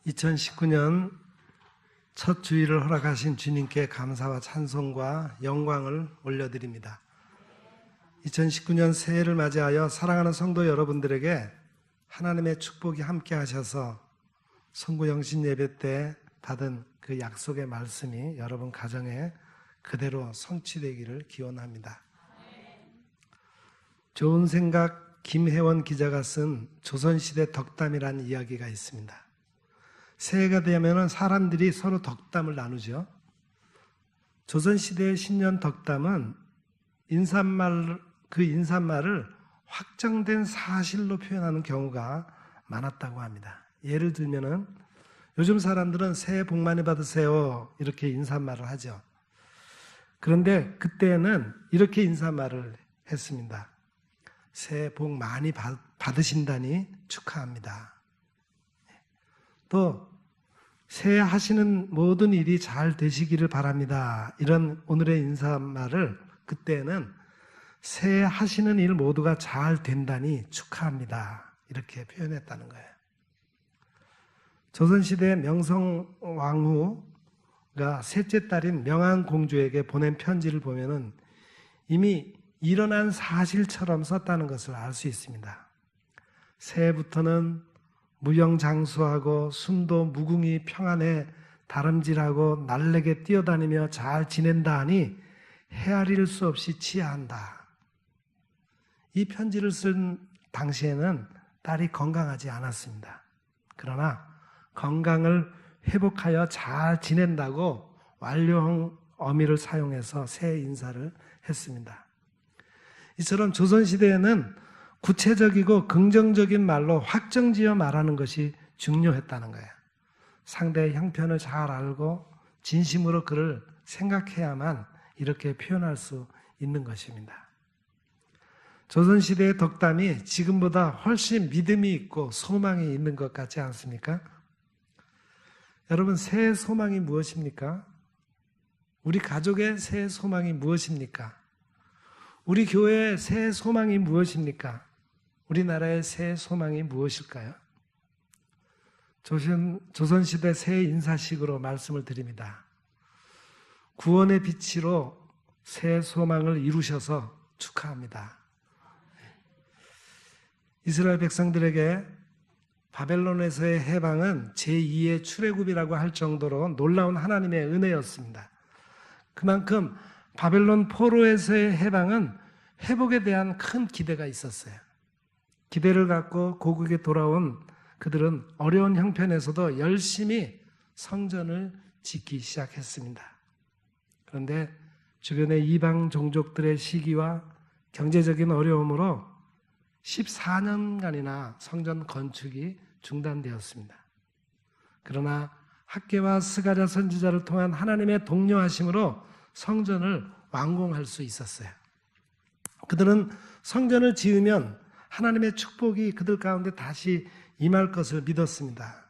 2019년 첫 주일을 허락하신 주님께 감사와 찬송과 영광을 올려드립니다. 2019년 새해를 맞이하여 사랑하는 성도 여러분들에게 하나님의 축복이 함께 하셔서 성구 영신 예배 때 받은 그 약속의 말씀이 여러분 가정에 그대로 성취되기를 기원합니다. 좋은 생각 김혜원 기자가 쓴 조선시대 덕담이라는 이야기가 있습니다. 새해가 되면 사람들이 서로 덕담을 나누죠. 조선시대의 신년 덕담은 그 인사말을 확정된 사실로 표현하는 경우가 많았다고 합니다. 예를 들면은 요즘 사람들은 새해 복 많이 받으세요 이렇게 인사말을 하죠. 그런데 그때는 이렇게 인사말을 했습니다. 새해 복 많이 받으신다니 축하합니다. 또 새해 하시는 모든 일이 잘 되시기를 바랍니다. 이런 오늘의 인사말을 그때는 새해 하시는 일 모두가 잘 된다니 축하합니다. 이렇게 표현했다는 거예요. 조선시대 명성왕후가 셋째 딸인 명안공주에게 보낸 편지를 보면은 이미 일어난 사실처럼 썼다는 것을 알 수 있습니다. 새해부터는 무병장수하고 순도 무궁히 평안에 다름질하고 날래게 뛰어다니며 잘 지낸다 하니 헤아릴 수 없이 치야한다. 이 편지를 쓴 당시에는 딸이 건강하지 않았습니다. 그러나 건강을 회복하여 잘 지낸다고 완료형 어미를 사용해서 새해 인사를 했습니다. 이처럼 조선시대에는 구체적이고 긍정적인 말로 확정지어 말하는 것이 중요했다는 거예요. 상대의 형편을 잘 알고 진심으로 그를 생각해야만 이렇게 표현할 수 있는 것입니다. 조선시대의 덕담이 지금보다 훨씬 믿음이 있고 소망이 있는 것 같지 않습니까? 여러분, 새해 소망이 무엇입니까? 우리 가족의 새해 소망이 무엇입니까? 우리 교회의 새해 소망이 무엇입니까? 우리나라의 새해 소망이 무엇일까요? 조선시대 새해 인사식으로 말씀을 드립니다. 구원의 빛으로 새해 소망을 이루셔서 축하합니다. 이스라엘 백성들에게 바벨론에서의 해방은 제2의 출애굽이라고 할 정도로 놀라운 하나님의 은혜였습니다. 그만큼 바벨론 포로에서의 해방은 회복에 대한 큰 기대가 있었어요. 기대를 갖고 고국에 돌아온 그들은 어려운 형편에서도 열심히 성전을 짓기 시작했습니다. 그런데 주변의 이방 종족들의 시기와 경제적인 어려움으로 14년간이나 성전 건축이 중단되었습니다. 그러나 학개와 스가랴 선지자를 통한 하나님의 독려하심으로 성전을 완공할 수 있었어요. 그들은 성전을 지으면 하나님의 축복이 그들 가운데 다시 임할 것을 믿었습니다.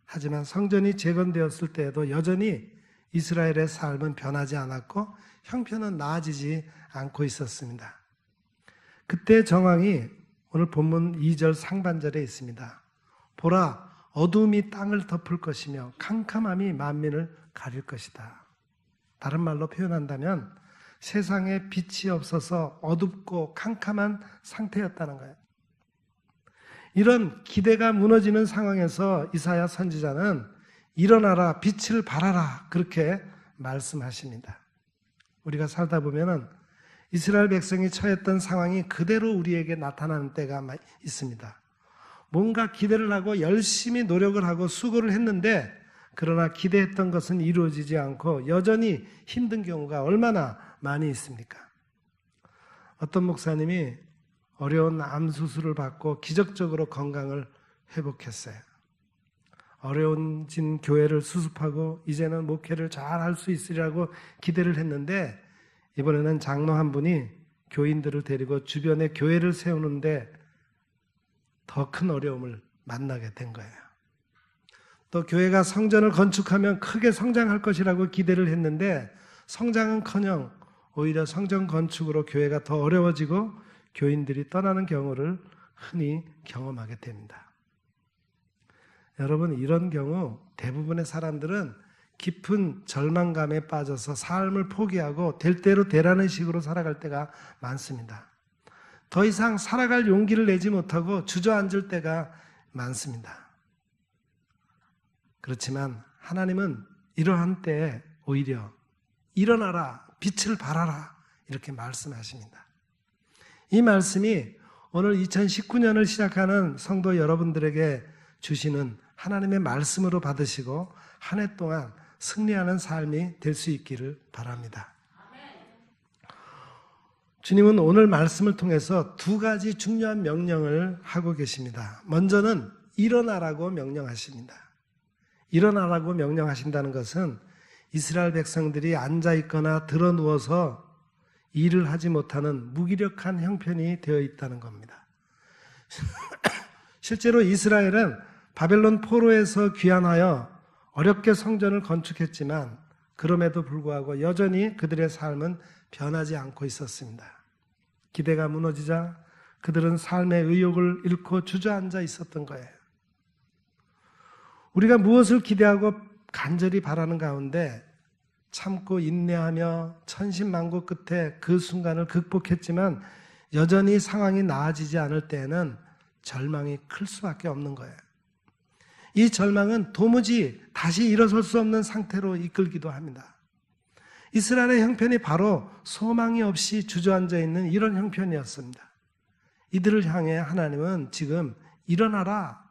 하지만 성전이 재건되었을 때에도 여전히 이스라엘의 삶은 변하지 않았고 형편은 나아지지 않고 있었습니다. 그때 정황이 오늘 본문 2절 상반절에 있습니다. 보라, 어둠이 땅을 덮을 것이며 캄캄함이 만민을 가릴 것이다. 다른 말로 표현한다면 세상에 빛이 없어서 어둡고 캄캄한 상태였다는 거예요. 이런 기대가 무너지는 상황에서 이사야 선지자는 일어나라, 빛을 발하라 그렇게 말씀하십니다. 우리가 살다 보면은 이스라엘 백성이 처했던 상황이 그대로 우리에게 나타나는 때가 있습니다. 뭔가 기대를 하고 열심히 노력을 하고 수고를 했는데 그러나 기대했던 것은 이루어지지 않고 여전히 힘든 경우가 얼마나 많이 있습니까? 어떤 목사님이 어려운 암 수술을 받고 기적적으로 건강을 회복했어요. 어려워진 교회를 수습하고 이제는 목회를 잘 할 수 있으리라고 기대를 했는데 이번에는 장로 한 분이 교인들을 데리고 주변에 교회를 세우는데 더 큰 어려움을 만나게 된 거예요. 또 교회가 성전을 건축하면 크게 성장할 것이라고 기대를 했는데 성장은커녕 오히려 성전 건축으로 교회가 더 어려워지고 교인들이 떠나는 경우를 흔히 경험하게 됩니다. 여러분, 이런 경우 대부분의 사람들은 깊은 절망감에 빠져서 삶을 포기하고 될 대로 되라는 식으로 살아갈 때가 많습니다. 더 이상 살아갈 용기를 내지 못하고 주저앉을 때가 많습니다. 그렇지만 하나님은 이러한 때에 오히려 일어나라, 빛을 발하라 이렇게 말씀하십니다. 이 말씀이 오늘 2019년을 시작하는 성도 여러분들에게 주시는 하나님의 말씀으로 받으시고 한 해 동안 승리하는 삶이 될 수 있기를 바랍니다. 주님은 오늘 말씀을 통해서 두 가지 중요한 명령을 하고 계십니다. 먼저는 일어나라고 명령하십니다. 일어나라고 명령하신다는 것은 이스라엘 백성들이 앉아있거나 드러누워서 일을 하지 못하는 무기력한 형편이 되어 있다는 겁니다. 실제로 이스라엘은 바벨론 포로에서 귀환하여 어렵게 성전을 건축했지만 그럼에도 불구하고 여전히 그들의 삶은 변하지 않고 있었습니다. 기대가 무너지자 그들은 삶의 의욕을 잃고 주저앉아 있었던 거예요. 우리가 무엇을 기대하고 간절히 바라는 가운데 참고 인내하며 천신만고 끝에 그 순간을 극복했지만 여전히 상황이 나아지지 않을 때에는 절망이 클 수밖에 없는 거예요. 이 절망은 도무지 다시 일어설 수 없는 상태로 이끌기도 합니다. 이스라엘의 형편이 바로 소망이 없이 주저앉아 있는 이런 형편이었습니다. 이들을 향해 하나님은 지금 일어나라,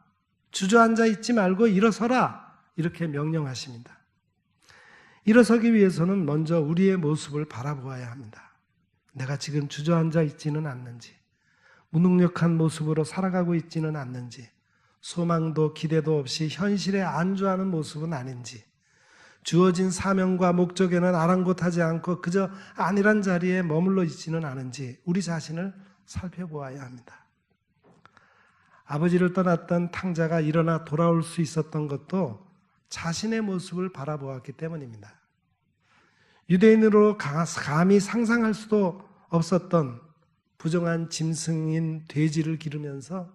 주저앉아 있지 말고 일어서라 이렇게 명령하십니다. 일어서기 위해서는 먼저 우리의 모습을 바라보아야 합니다. 내가 지금 주저앉아 있지는 않는지, 무능력한 모습으로 살아가고 있지는 않는지, 소망도 기대도 없이 현실에 안주하는 모습은 아닌지, 주어진 사명과 목적에는 아랑곳하지 않고 그저 안일한 자리에 머물러 있지는 않은지 우리 자신을 살펴보아야 합니다. 아버지를 떠났던 탕자가 일어나 돌아올 수 있었던 것도 자신의 모습을 바라보았기 때문입니다. 유대인으로 감히 상상할 수도 없었던 부정한 짐승인 돼지를 기르면서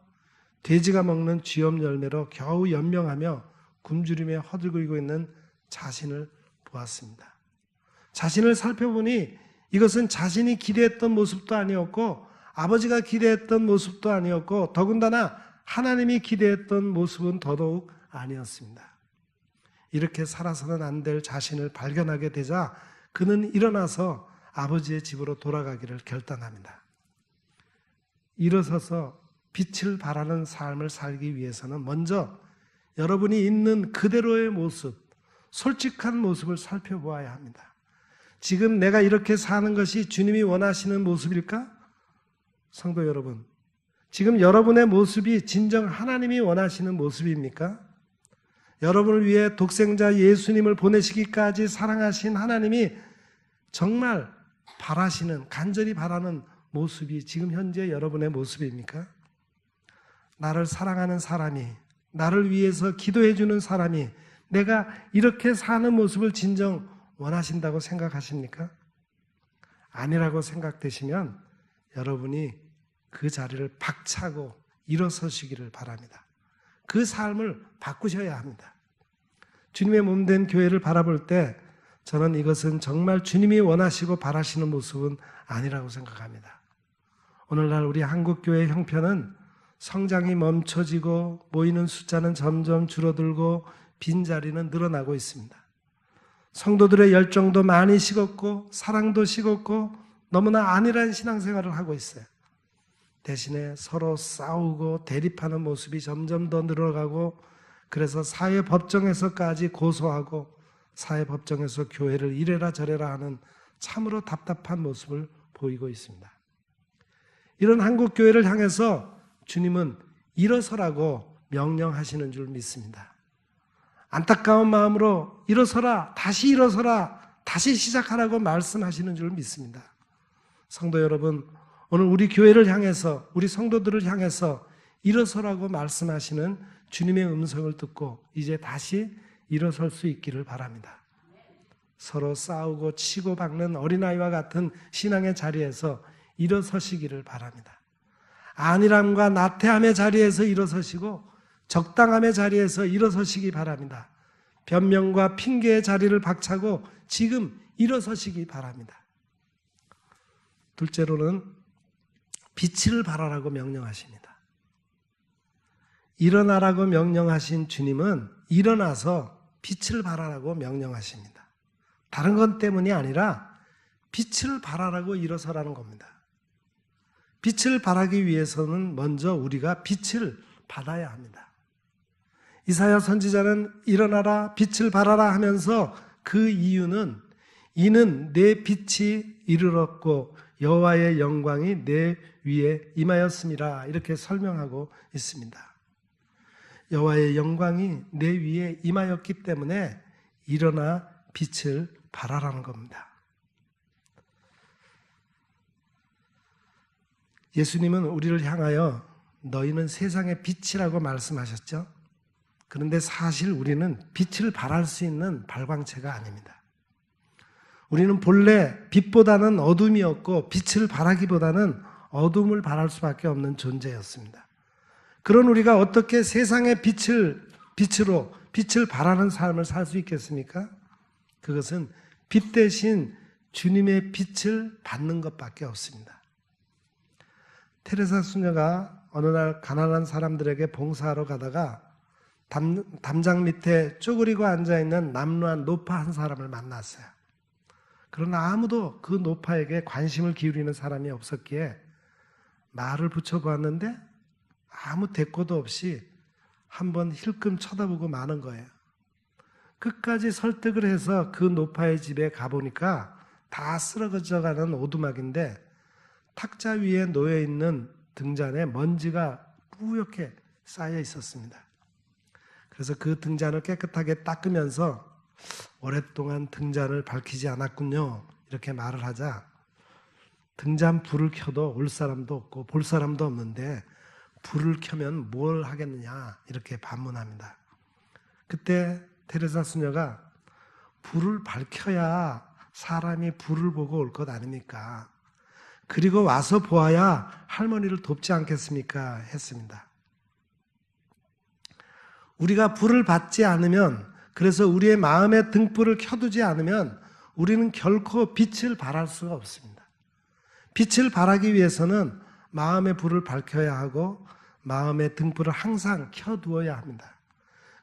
돼지가 먹는 쥐염 열매로 겨우 연명하며 굶주림에 허들고 있는 자신을 보았습니다. 자신을 살펴보니 이것은 자신이 기대했던 모습도 아니었고 아버지가 기대했던 모습도 아니었고 더군다나 하나님이 기대했던 모습은 더더욱 아니었습니다. 이렇게 살아서는 안 될 자신을 발견하게 되자 그는 일어나서 아버지의 집으로 돌아가기를 결단합니다. 일어서서 빛을 발하는 삶을 살기 위해서는 먼저 여러분이 있는 그대로의 모습, 솔직한 모습을 살펴보아야 합니다. 지금 내가 이렇게 사는 것이 주님이 원하시는 모습일까? 성도 여러분, 지금 여러분의 모습이 진정 하나님이 원하시는 모습입니까? 여러분을 위해 독생자 예수님을 보내시기까지 사랑하신 하나님이 정말 바라시는, 간절히 바라는 모습이 지금 현재 여러분의 모습입니까? 나를 사랑하는 사람이, 나를 위해서 기도해 주는 사람이 내가 이렇게 사는 모습을 진정 원하신다고 생각하십니까? 아니라고 생각되시면 여러분이 그 자리를 박차고 일어서시기를 바랍니다. 그 삶을 바꾸셔야 합니다. 주님의 몸된 교회를 바라볼 때 저는 이것은 정말 주님이 원하시고 바라시는 모습은 아니라고 생각합니다. 오늘날 우리 한국교회의 형편은 성장이 멈춰지고 모이는 숫자는 점점 줄어들고 빈자리는 늘어나고 있습니다. 성도들의 열정도 많이 식었고 사랑도 식었고 너무나 안일한 신앙생활을 하고 있어요. 대신에 서로 싸우고 대립하는 모습이 점점 더 늘어가고 그래서 사회법정에서까지 고소하고 사회법정에서 교회를 이래라 저래라 하는 참으로 답답한 모습을 보이고 있습니다. 이런 한국교회를 향해서 주님은 일어서라고 명령하시는 줄 믿습니다. 안타까운 마음으로 일어서라, 다시 일어서라, 다시 시작하라고 말씀하시는 줄 믿습니다. 성도 여러분, 오늘 우리 교회를 향해서, 우리 성도들을 향해서 일어서라고 말씀하시는 주님의 음성을 듣고 이제 다시 일어설 수 있기를 바랍니다. 서로 싸우고 치고 박는 어린아이와 같은 신앙의 자리에서 일어서시기를 바랍니다. 안일함과 나태함의 자리에서 일어서시고 적당함의 자리에서 일어서시기 바랍니다. 변명과 핑계의 자리를 박차고 지금 일어서시기 바랍니다. 둘째로는 빛을 발하라고 명령하십니다. 일어나라고 명령하신 주님은 일어나서 빛을 발하라고 명령하십니다. 다른 것 때문이 아니라 빛을 발하라고 일어서라는 겁니다. 빛을 발하기 위해서는 먼저 우리가 빛을 받아야 합니다. 이사야 선지자는 일어나라 빛을 발하라 하면서 그 이유는 이는 내 빛이 이르렀고 여호와의 영광이 내 위에 임하였음이라 이렇게 설명하고 있습니다. 여호와의 영광이 내 위에 임하였기 때문에 일어나 빛을 발하라는 겁니다. 예수님은 우리를 향하여 너희는 세상의 빛이라고 말씀하셨죠. 그런데 사실 우리는 빛을 발할 수 있는 발광체가 아닙니다. 우리는 본래 빛보다는 어둠이었고 빛을 발하기보다는 어둠을 발할 수밖에 없는 존재였습니다. 그런 우리가 어떻게 세상의 빛으로 빛을 발하는 삶을 살 수 있겠습니까? 그것은 빛 대신 주님의 빛을 받는 것밖에 없습니다. 테레사 수녀가 어느 날 가난한 사람들에게 봉사하러 가다가 담장 밑에 쪼그리고 앉아있는 남루한 노파 한 사람을 만났어요. 그러나 아무도 그 노파에게 관심을 기울이는 사람이 없었기에 말을 붙여보았는데 아무 대꾸도 없이 한번 힐끔 쳐다보고 마는 거예요. 끝까지 설득을 해서 그 노파의 집에 가보니까 다 쓰러져가는 오두막인데 탁자 위에 놓여있는 등잔에 먼지가 뿌옇게 쌓여 있었습니다. 그래서 그 등잔을 깨끗하게 닦으면서 오랫동안 등잔을 밝히지 않았군요. 이렇게 말을 하자 등잔 불을 켜도 올 사람도 없고 볼 사람도 없는데 불을 켜면 뭘 하겠느냐 이렇게 반문합니다. 그때 테레사 수녀가 불을 밝혀야 사람이 불을 보고 올 것 아닙니까? 그리고 와서 보아야 할머니를 돕지 않겠습니까? 했습니다. 우리가 불을 받지 않으면, 그래서 우리의 마음의 등불을 켜두지 않으면 우리는 결코 빛을 발할 수가 없습니다. 빛을 발하기 위해서는 마음의 불을 밝혀야 하고 마음의 등불을 항상 켜두어야 합니다.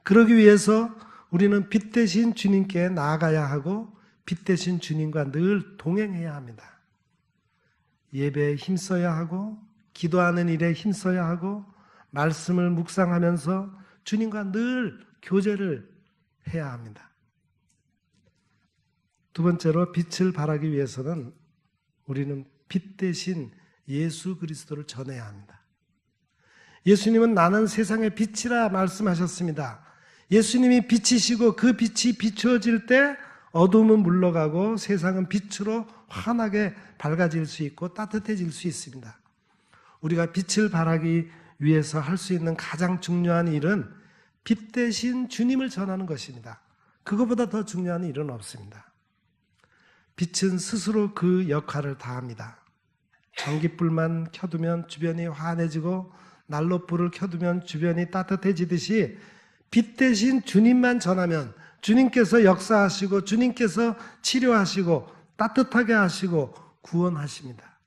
그러기 위해서 우리는 빛 대신 주님께 나아가야 하고 빛 대신 주님과 늘 동행해야 합니다. 예배에 힘써야 하고 기도하는 일에 힘써야 하고 말씀을 묵상하면서 주님과 늘 교제를 해야 합니다. 두 번째로 빛을 발하기 위해서는 우리는 빛 대신 예수 그리스도를 전해야 합니다. 예수님은 나는 세상의 빛이라 말씀하셨습니다. 예수님이 빛이시고 그 빛이 비추어질 때 어둠은 물러가고 세상은 빛으로 환하게 밝아질 수 있고 따뜻해질 수 있습니다. 우리가 빛을 발하기 위해서 할 수 있는 가장 중요한 일은 빛 대신 주님을 전하는 것입니다. 그것보다 더 중요한 일은 없습니다. 빛은 스스로 그 역할을 다합니다. 전깃불만 켜두면 주변이 환해지고 난로불을 켜두면 주변이 따뜻해지듯이 빛 대신 주님만 전하면 주님께서 역사하시고 주님께서 치료하시고 따뜻하게 하시고 구원하십니다.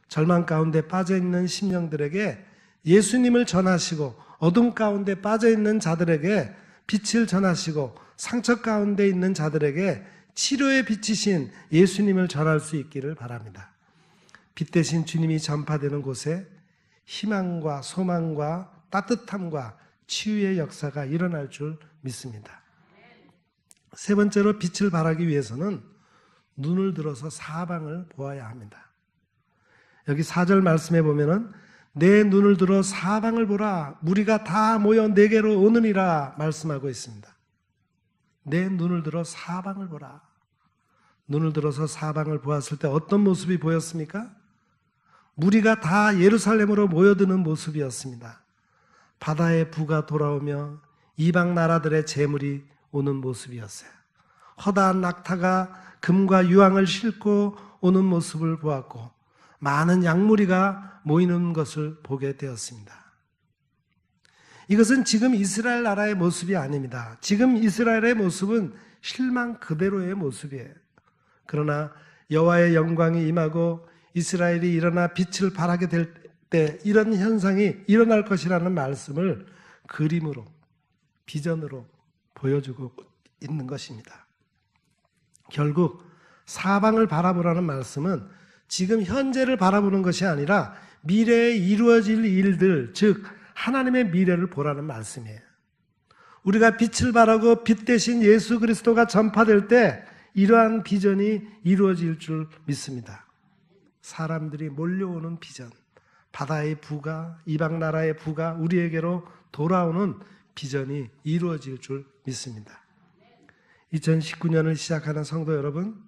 절망 가운데 빠져있는 심령들에게 예수님을 전하시고 어둠 가운데 빠져있는 자들에게 빛을 전하시고 상처 가운데 있는 자들에게 치료의 빛이신 예수님을 전할 수 있기를 바랍니다. 빛 대신 주님이 전파되는 곳에 희망과 소망과 따뜻함과 치유의 역사가 일어날 줄 믿습니다. 세 번째로 빛을 발하기 위해서는 눈을 들어서 사방을 보아야 합니다. 여기 4절 말씀에 보면은 내 눈을 들어 사방을 보라 무리가 다 모여 내게로 오느니라 말씀하고 있습니다. 내 눈을 들어 사방을 보라. 눈을 들어서 사방을 보았을 때 어떤 모습이 보였습니까? 무리가 다 예루살렘으로 모여드는 모습이었습니다. 바다의 부가 돌아오며 이방 나라들의 재물이 오는 모습이었어요. 허다한 낙타가 금과 유황을 싣고 오는 모습을 보았고 많은 양무리가 모이는 것을 보게 되었습니다. 이것은 지금 이스라엘 나라의 모습이 아닙니다. 지금 이스라엘의 모습은 실망 그대로의 모습이에요. 그러나 여호와의 영광이 임하고 이스라엘이 일어나 빛을 발하게 될 때 이런 현상이 일어날 것이라는 말씀을 그림으로, 비전으로 보여주고 있는 것입니다. 결국 사방을 바라보라는 말씀은 지금 현재를 바라보는 것이 아니라 미래에 이루어질 일들, 즉 하나님의 미래를 보라는 말씀이에요. 우리가 빛을 발하고 빛 대신 예수 그리스도가 전파될 때 이러한 비전이 이루어질 줄 믿습니다. 사람들이 몰려오는 비전, 바다의 부가, 이방 나라의 부가 우리에게로 돌아오는 비전이 이루어질 줄 믿습니다. 2019년을 시작하는 성도 여러분,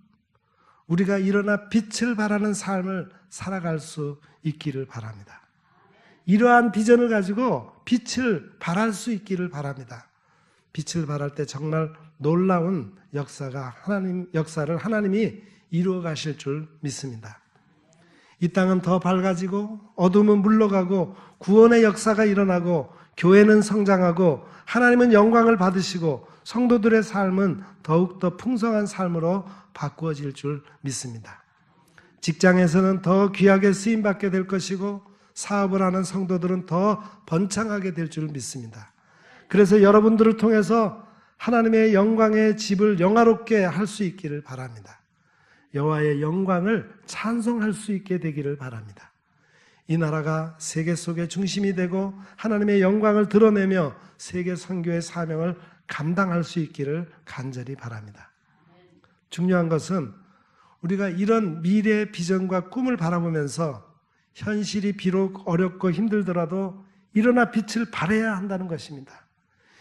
우리가 일어나 빛을 발하는 삶을 살아갈 수 있기를 바랍니다. 이러한 비전을 가지고 빛을 발할 수 있기를 바랍니다. 빛을 발할 때 정말 놀라운 역사를 하나님이 이루어 가실 줄 믿습니다. 이 땅은 더 밝아지고 어둠은 물러가고 구원의 역사가 일어나고 교회는 성장하고 하나님은 영광을 받으시고 성도들의 삶은 더욱더 풍성한 삶으로 바꾸어질 줄 믿습니다. 직장에서는 더 귀하게 쓰임받게 될 것이고 사업을 하는 성도들은 더 번창하게 될 줄 믿습니다. 그래서 여러분들을 통해서 하나님의 영광의 집을 영화롭게 할 수 있기를 바랍니다. 여호와의 영광을 찬송할 수 있게 되기를 바랍니다. 이 나라가 세계 속의 중심이 되고 하나님의 영광을 드러내며 세계 선교의 사명을 감당할 수 있기를 간절히 바랍니다. 중요한 것은 우리가 이런 미래의 비전과 꿈을 바라보면서 현실이 비록 어렵고 힘들더라도 일어나 빛을 발해야 한다는 것입니다.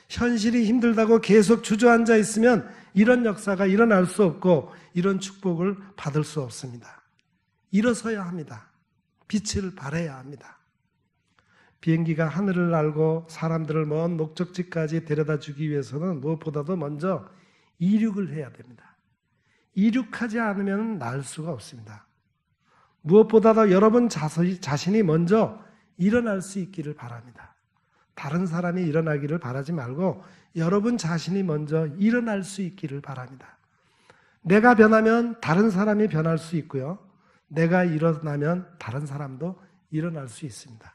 현실이 힘들다고 계속 주저앉아 있으면 이런 역사가 일어날 수 없고 이런 축복을 받을 수 없습니다. 일어서야 합니다. 빛을 발해야 합니다. 비행기가 하늘을 날고 사람들을 먼 목적지까지 데려다 주기 위해서는 무엇보다도 먼저 이륙을 해야 됩니다. 이륙하지 않으면 날 수가 없습니다. 무엇보다도 여러분 자신이 먼저 일어날 수 있기를 바랍니다. 다른 사람이 일어나기를 바라지 말고 여러분 자신이 먼저 일어날 수 있기를 바랍니다. 내가 변하면 다른 사람이 변할 수 있고요. 내가 일어나면 다른 사람도 일어날 수 있습니다.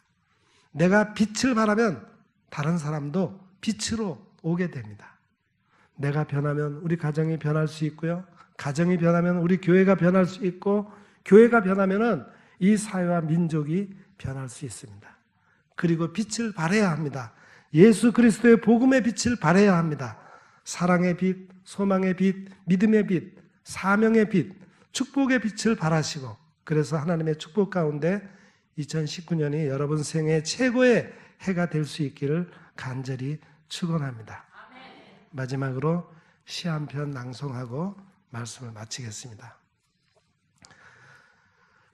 내가 빛을 발하면 다른 사람도 빛으로 오게 됩니다. 내가 변하면 우리 가정이 변할 수 있고요. 가정이 변하면 우리 교회가 변할 수 있고 교회가 변하면 이 사회와 민족이 변할 수 있습니다. 그리고 빛을 발해야 합니다. 예수 그리스도의 복음의 빛을 발해야 합니다. 사랑의 빛, 소망의 빛, 믿음의 빛, 사명의 빛, 축복의 빛을 발하시고 그래서 하나님의 축복 가운데 2019년이 여러분 생애 최고의 해가 될 수 있기를 간절히 축원합니다. 마지막으로 시 한 편 낭송하고 말씀을 마치겠습니다.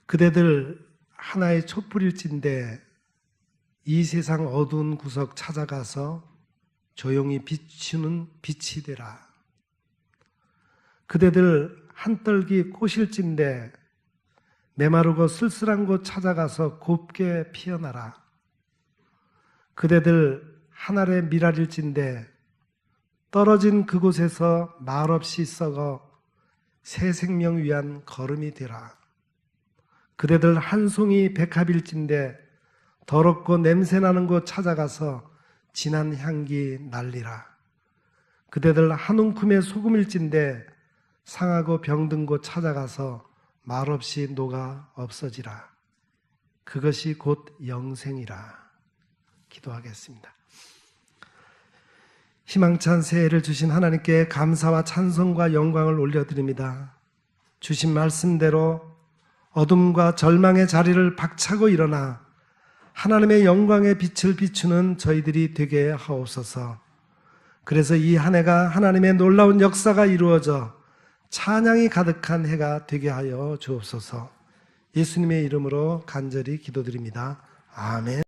그대들 하나의 촛불일진데 이 세상 어두운 구석 찾아가서 조용히 비추는 빛이 되라. 그대들 한떨기 꽃일진데 메마르고 쓸쓸한 곳 찾아가서 곱게 피어나라. 그대들 하늘의 미랄일진데 떨어진 그곳에서 말없이 썩어 새 생명 위한 걸음이 되라. 그대들 한 송이 백합일진데 더럽고 냄새나는 곳 찾아가서 진한 향기 날리라. 그대들 한 움큼의 소금일진데 상하고 병든 곳 찾아가서 말없이 녹아 없어지라. 그것이 곧 영생이라. 기도하겠습니다. 희망찬 새해를 주신 하나님께 감사와 찬송과 영광을 올려드립니다. 주신 말씀대로 어둠과 절망의 자리를 박차고 일어나 하나님의 영광의 빛을 비추는 저희들이 되게 하옵소서. 그래서 이 한 해가 하나님의 놀라운 역사가 이루어져 찬양이 가득한 해가 되게 하여 주옵소서. 예수님의 이름으로 간절히 기도드립니다. 아멘.